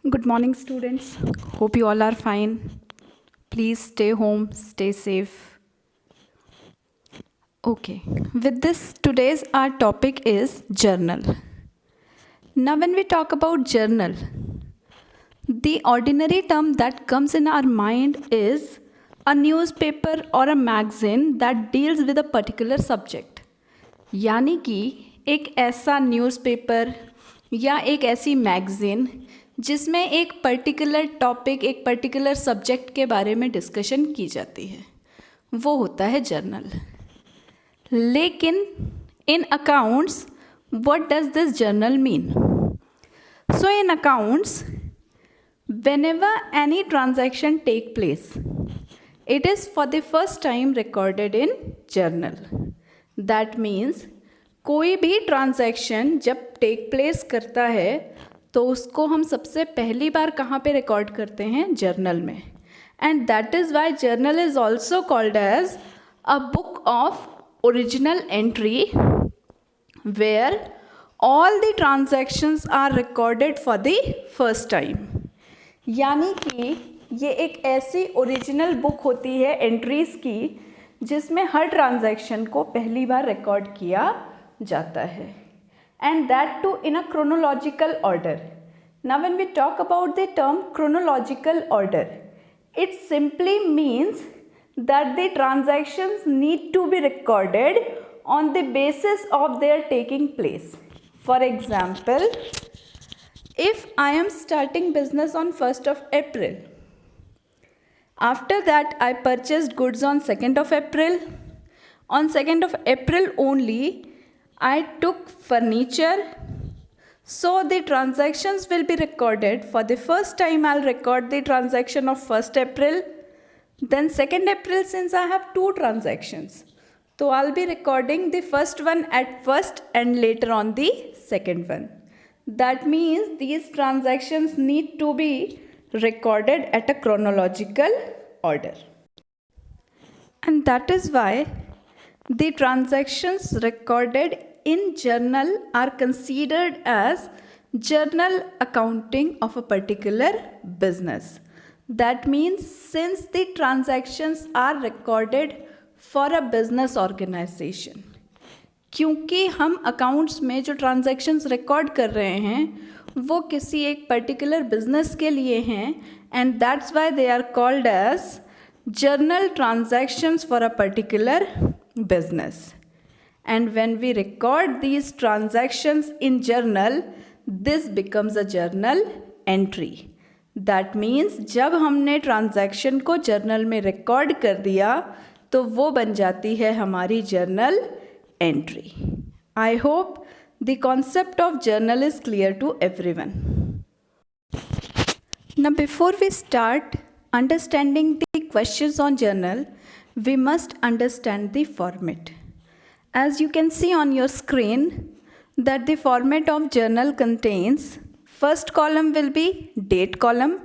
Good morning, students. Hope you all are fine. Please stay home, stay safe. Okay, with this, today's our topic is journal. Now, when we talk about journal, the ordinary term that comes in our mind is a newspaper or a magazine that deals with a particular subject. यानी कि एक ऐसा newspaper या एक ऐसी magazine जिसमें एक particular topic एक पर्टिकुलर सब्जेक्ट के बारे में डिस्कशन की जाती है, वो होता है जर्नल. लेकिन in accounts what does this journal mean? So in accounts whenever any transaction take place, it is for the first time recorded in journal. That means कोई भी ट्रांजैक्शन जब टेक प्लेस करता है तो उसको हम सबसे पहली बार कहाँ पे रिकॉर्ड करते हैं? जर्नल में. And that is why journal is also called as a book of original entry where all the transactions are recorded for the first time. यानी कि ये एक ऐसी ओरिजिनल बुक होती है एंट्रीज़ की जिसमें हर ट्रांजैक्शन को पहली बार रिकॉर्ड किया जाता है, and that too in a chronological order. Now when we talk about the term chronological order, it simply means that the transactions need to be recorded on the basis of their taking place. For example, if I am starting business on 1st of April, after that I purchased goods on 2nd of April, on 2nd of April only I took furniture, so the transactions will be recorded. For the first time I'll record the transaction of 1st April, then 2nd April. Since I have two transactions, so I'll be recording the first one at first and later on the second one. That means these transactions need to be recorded at a chronological order. And that is why the transactions recorded in journal are considered as journal accounting of a particular business. That means since the transactions are recorded for a business organization, क्योंकि हम accounts में जो transactions record कर रहे हैं वो किसी एक पर्टिकुलर बिजनेस के लिए हैं, and that's why they are called as journal transactions for a particular business. And when we record these transactions in journal, this becomes a journal entry. That means जब हमने ट्रांजैक्शन को journal में record कर दिया तो वो बन जाती है हमारी journal entry. I hope the concept of journal is clear to everyone. Now, before we start understanding the questions on journal, we must understand the format. As you can see on your screen, that the format of journal contains first column will be date column.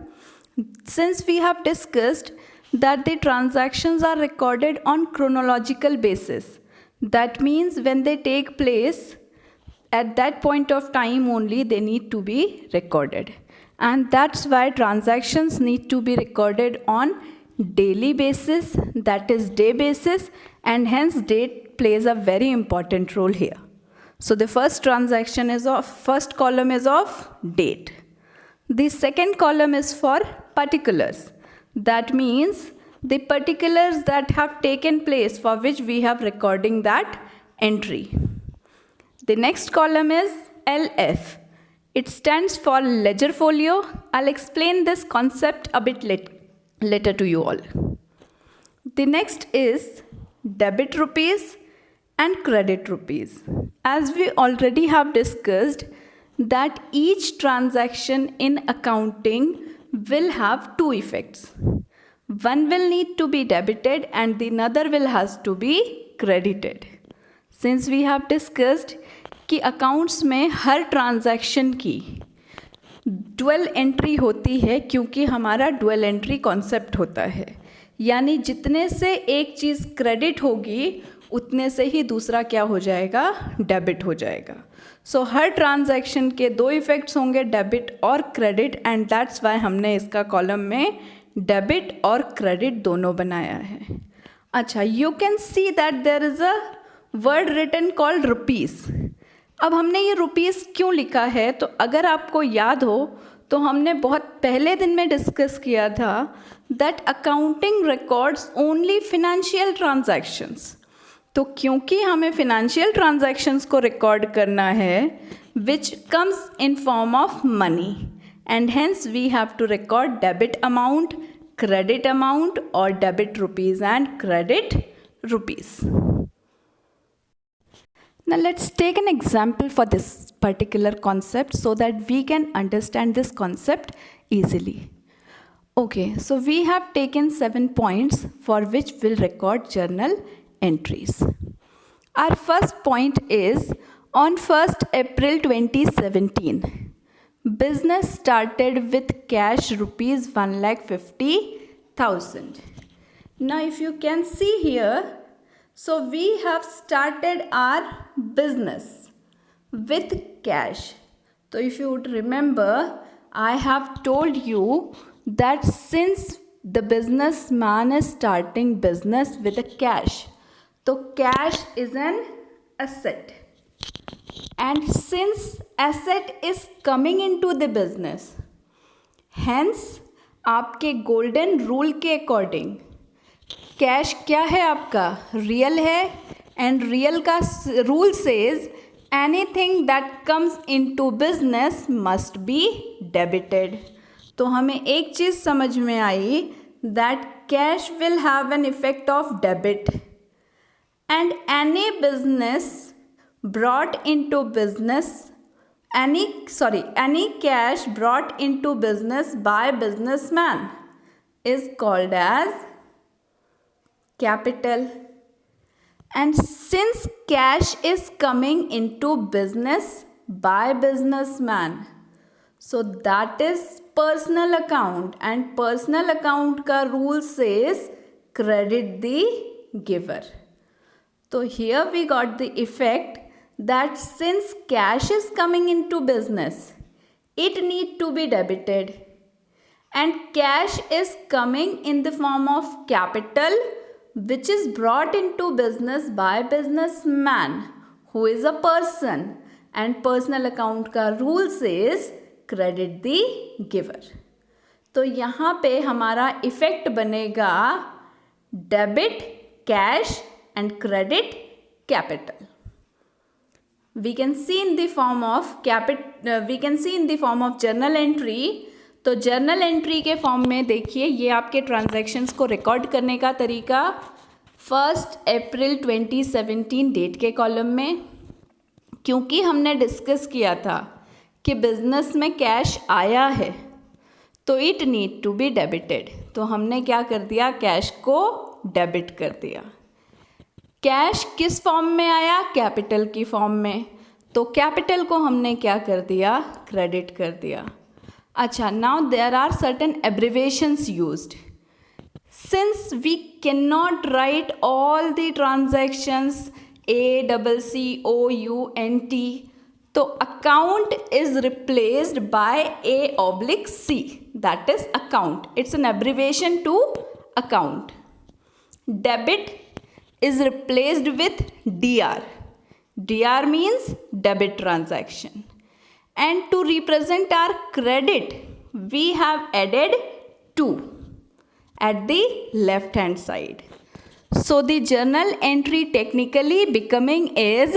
Since we have discussed that the transactions are recorded on chronological basis, that means when they take place at that point of time only they need to be recorded, and that's why transactions need to be recorded on daily basis, that is day basis, and hence date plays a very important role here. So the first transaction is of first column is of date. The second column is for particulars. That means the particulars that have taken place for which we have recording that entry. The next column is LF. It stands for ledger folio. I'll explain this concept a bit later to you all. The next is debit rupees and credit rupees. As we already have discussed that each transaction in accounting will have two effects. One will need to be debited and the other will has to be credited. Since we have discussed कि accounts में हर transaction की dual entry होती है, क्योंकि हमारा dual entry concept होता है, यानी जितने से एक चीज़ क्रेडिट होगी उतने से ही दूसरा क्या हो जाएगा, डेबिट हो जाएगा. सो हर ट्रांजैक्शन के दो इफ़ेक्ट्स होंगे, डेबिट और क्रेडिट, एंड दैट्स वाई हमने इसका कॉलम में डेबिट और क्रेडिट दोनों बनाया है. अच्छा, you can see that there is a word written called rupees. अब हमने ये रुपीज़ क्यों लिखा है, तो अगर आपको याद हो तो हमने बहुत पहले दिन में डिस्कस किया था that accounting records only financial transactions. तो क्योंकि हमें फिनेंशियल ट्रांजैक्शंस को रिकॉर्ड करना है which comes in form of money, and hence we have to record debit amount, credit amount, or debit rupees and credit rupees. Now let's take an example for this particular concept so that we can understand this concept easily. Okay, so we have taken 7 points for which we'll record journal entries. Our first point is on 1st April 2017. Business started with cash rupees 1,50,000. Now if you can see here, so we have started our business with cash. So if you would remember, I have told you that since the businessman is starting business with a cash, so cash is an asset. And since asset is coming into the business, hence आपके golden rule के according cash क्या है, आपका real है, and real का rule says anything that comes into business must be debited. तो हमें एक चीज़ समझ में आई that cash will have an effect of debit, and any business brought into business, any cash brought into business by businessman is called as capital. And since cash is coming into business by businessman, so that is personal account, and personal account का rule says credit the giver. So here we got the effect that since cash is coming into business, it need to be debited, and cash is coming in the form of capital which is brought into business by businessman who is a person, and personal account का rule says credit the giver. तो यहाँ पे हमारा effect बनेगा debit cash and credit capital. We can see in the form of journal entry. तो journal entry के form में देखिए, ये आपके ट्रांजैक्शंस को रिकॉर्ड करने का तरीका 1 अप्रैल 2017 डेट के कॉलम में, क्योंकि हमने डिस्कस किया था कि बिजनेस में कैश आया है तो it need to be debited. तो हमने क्या कर दिया, कैश को डेबिट कर दिया. कैश किस फॉर्म में आया, कैपिटल की फॉर्म में, तो कैपिटल को हमने क्या कर दिया, क्रेडिट कर दिया. अच्छा, now there are certain abbreviations used. Since we can not write all the transactions ACCOUNT, तो account is replaced by A/C, that is account. It's an abbreviation to account. Debit is replaced with DR. DR means debit transaction. And to represent our credit, we have added 2 at the left hand side. So the journal entry technically becoming is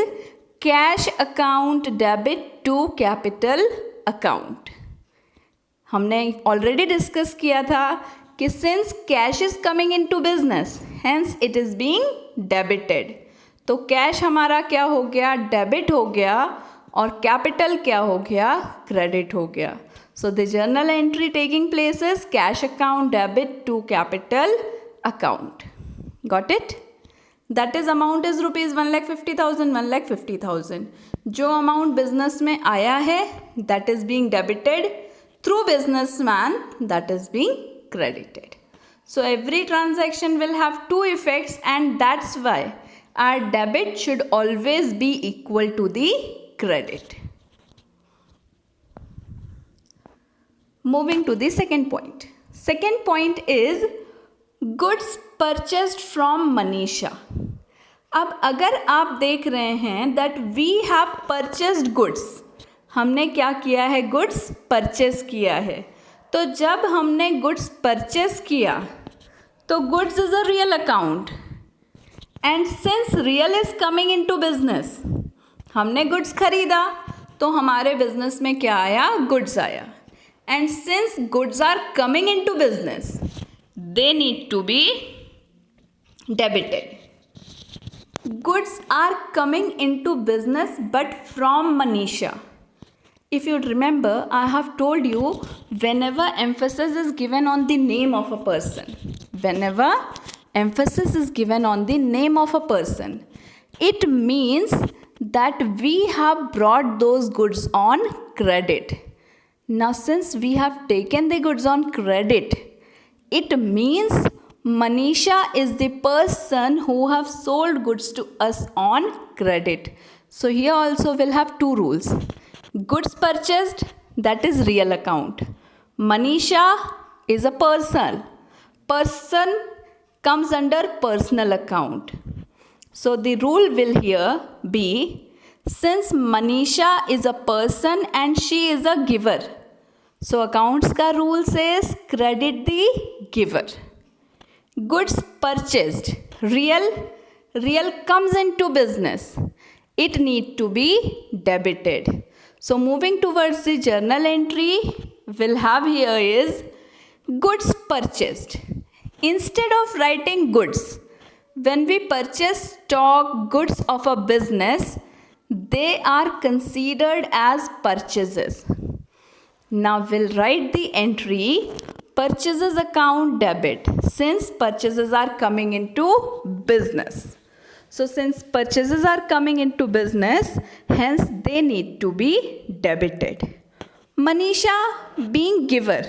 cash account debit to capital account. हमने already discuss किया था कि since cash is coming into business, hence it is being debited. तो cash हमारा क्या हो गया, debit हो गया, और कैपिटल क्या हो गया, क्रेडिट हो गया. So the journal entry taking place is cash account debit to capital account. Got it? That is amount is rupees 1,50,000. 1,50,000 जो अमाउंट बिजनेस में आया है that is being debited through businessman, that is being credited. So every transaction will have 2 effects, and that's why our debit should always be equal to the credit. Moving to the second point. Second point is goods purchased from Manisha. अब अगर आप देख रहे हैं that we have purchased goods, हमने क्या किया है, गुड्स परचेस किया है. तो जब हमने गुड्स परचेस किया तो goods is a real account and since real is coming into business, हमने गुड्स खरीदा तो हमारे बिजनेस में क्या आया, गुड्स आया. And since goods are coming into business they need to be debited. Goods are coming into business but from Manisha. If you remember, I have told you whenever emphasis is given on the name of a person, whenever emphasis is given on the name of a person, it means that we have brought those goods on credit. Now since we have taken the goods on credit, it means Manisha is the person who have sold goods to us on credit. So here also we'll have two rules. Goods purchased, that is real account. Manisha is a person. Person comes under personal account. So the rule will here be, since Manisha is a person and she is a giver, so accounts ka rule says credit the giver. Goods purchased, real comes into business, it need to be debited. So moving towards the journal entry we'll have here is goods purchased. Instead of writing goods, when we purchase stock goods of a business, they are considered as purchases. Now we'll write the entry purchases account debit, since purchases are coming into business. So since purchases are coming into business, hence they need to be debited. Manisha being giver,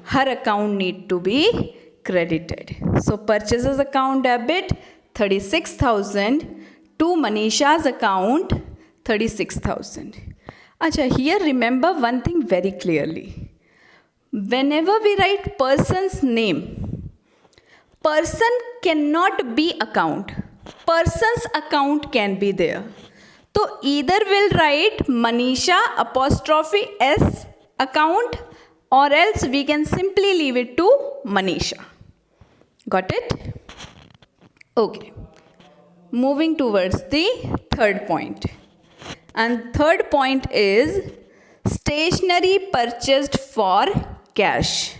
her account need to be credited. So purchases account debit 36,000 to Manisha's account 36,000. Acha, here remember one thing very clearly. Whenever we write person's name, person cannot be account. Person's account can be there. So either we'll write Manisha apostrophe S account, or else we can simply leave it to Manisha. Got it? Okay. Moving towards the third point. And third point is stationery purchased for cash.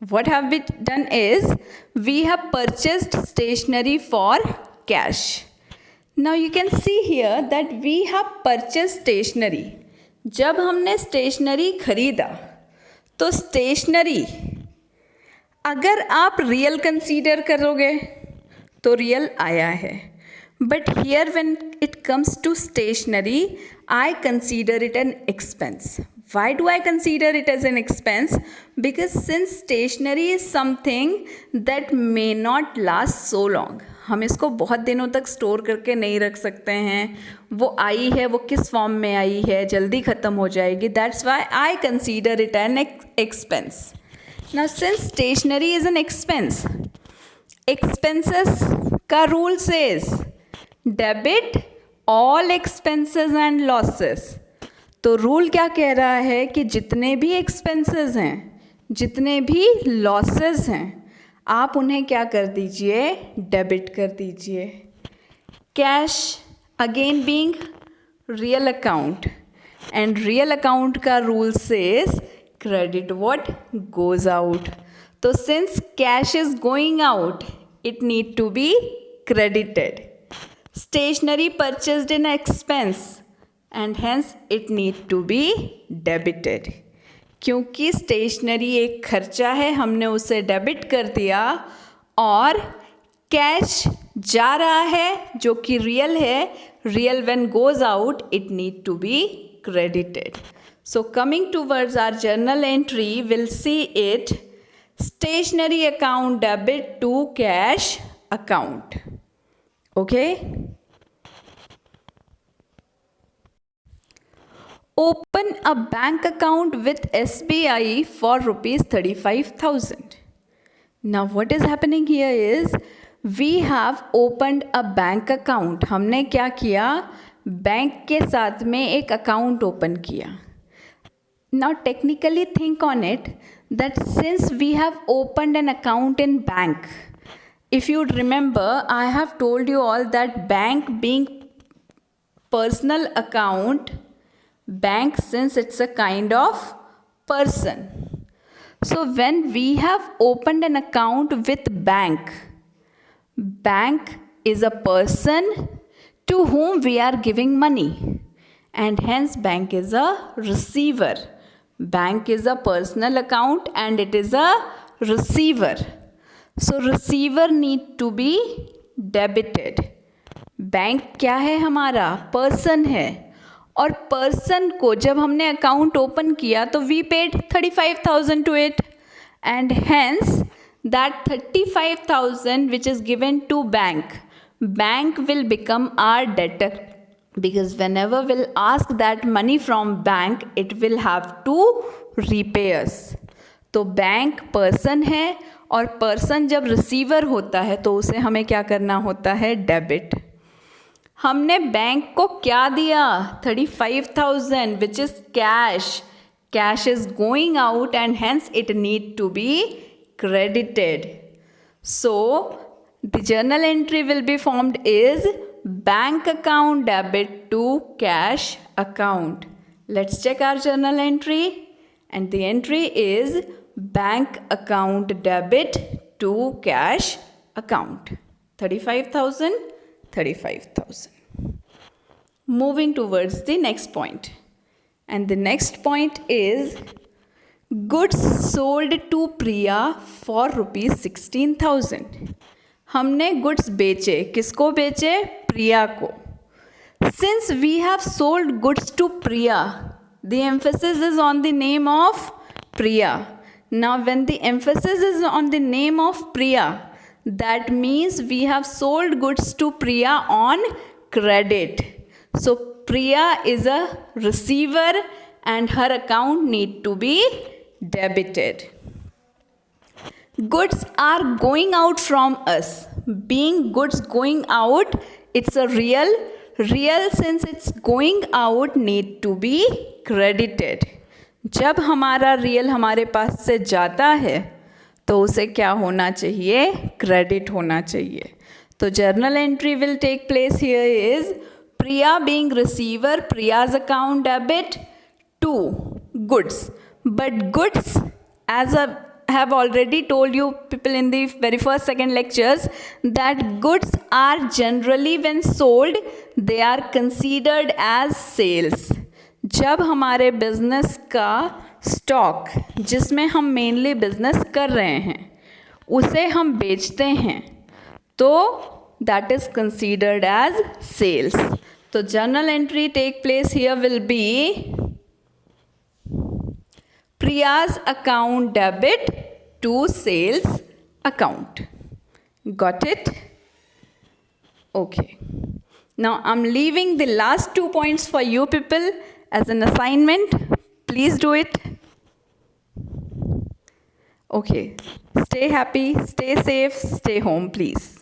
What have we done is we have purchased stationery for cash. Now you can see here that we have purchased stationery. जब हमने stationery खरीदा तो stationery अगर आप real consider करोगे तो real आया है. But here when it comes to stationery, I consider it an expense. Why do I consider it as an expense? Because since stationery is something that may not last so long, हम इसको बहुत दिनों तक store करके नहीं रख सकते हैं. वो आई है, वो किस फॉर्म में आई है, जल्दी ख़त्म हो जाएगी. That's why I consider it an expense. Now since stationery is an expense, expenses का rule says debit all expenses and losses. तो रूल क्या कह रहा है कि जितने भी एक्सपेंसेस हैं, जितने भी लॉसेस हैं, आप उन्हें क्या कर दीजिए, डेबिट कर दीजिए. Cash again being real account, and real account का rule says credit what goes out. तो since cash is going out, it need to be credited. Stationery purchased in expense and hence it need to be debited. क्योंकि stationery एक खर्चा है, हमने उसे debit कर दिया, और कैश जा रहा है जो कि रियल है. Real when goes out it need to be credited. So coming towards our journal entry, we'll see it stationery account debit to cash account. Okay. Open a bank account with SBI for rupees 35,000. Now what is happening here is we have opened a bank account. हमने क्या किया? Bank के साथ में एक account open किया. Now technically think on it that since we have opened an account in bank, if you remember, I have told you all that bank being personal account, bank since it's a kind of person. So when we have opened an account with bank, bank is a person to whom we are giving money, and hence bank is a receiver. Bank is a personal account and it is a receiver. So receiver need to be debited. Bank क्या है हमारा? Person है. और person को जब हमने account open किया तो we paid 35,000 to it, and hence that 35,000 which is given to bank will become our debtor, because whenever we'll ask that money from bank, it will have to repay us. तो bank person है, और person जब receiver होता है तो उसे हमें क्या करना होता है? डेबिट. हमने बैंक को क्या दिया? 35,000 which is cash. Cash is going out and hence it need to be credited. So the journal entry will be formed is bank account debit to cash account. Let's check our journal entry, and the entry is bank account debit to cash account. 35,000, 35,000. Moving towards the next point, and the next point is goods sold to Priya for rupees 16,000. हमने goods बेचे. किसको बेचे? प्रिया को. Since we have sold goods to Priya, the emphasis is on the name of Priya. Now when the emphasis is on the name of Priya, that means we have sold goods to Priya on credit. So Priya is a receiver and her account need to be debited. Goods are going out from us. Being goods going out, it's a real since it's going out need to be credited. जब हमारा real हमारे पास से जाता है तो उसे क्या होना चाहिए? क्रेडिट होना चाहिए. तो journal entry will take place here is Priya being receiver, Priya's account debit to goods. But goods, as I have already told you people in the very first second lectures, that goods are generally when sold they are considered as sales. जब हमारे business का stock जिसमें हम mainly business कर रहे हैं उसे हम बेचते हैं तो that is considered as sales. तो journal entry take place here will be Priya's account debit to sales account. Got it? Okay. Now I'm leaving the last 2 points for you people as an assignment. Please do it. Okay. Stay happy, stay safe, stay home, please.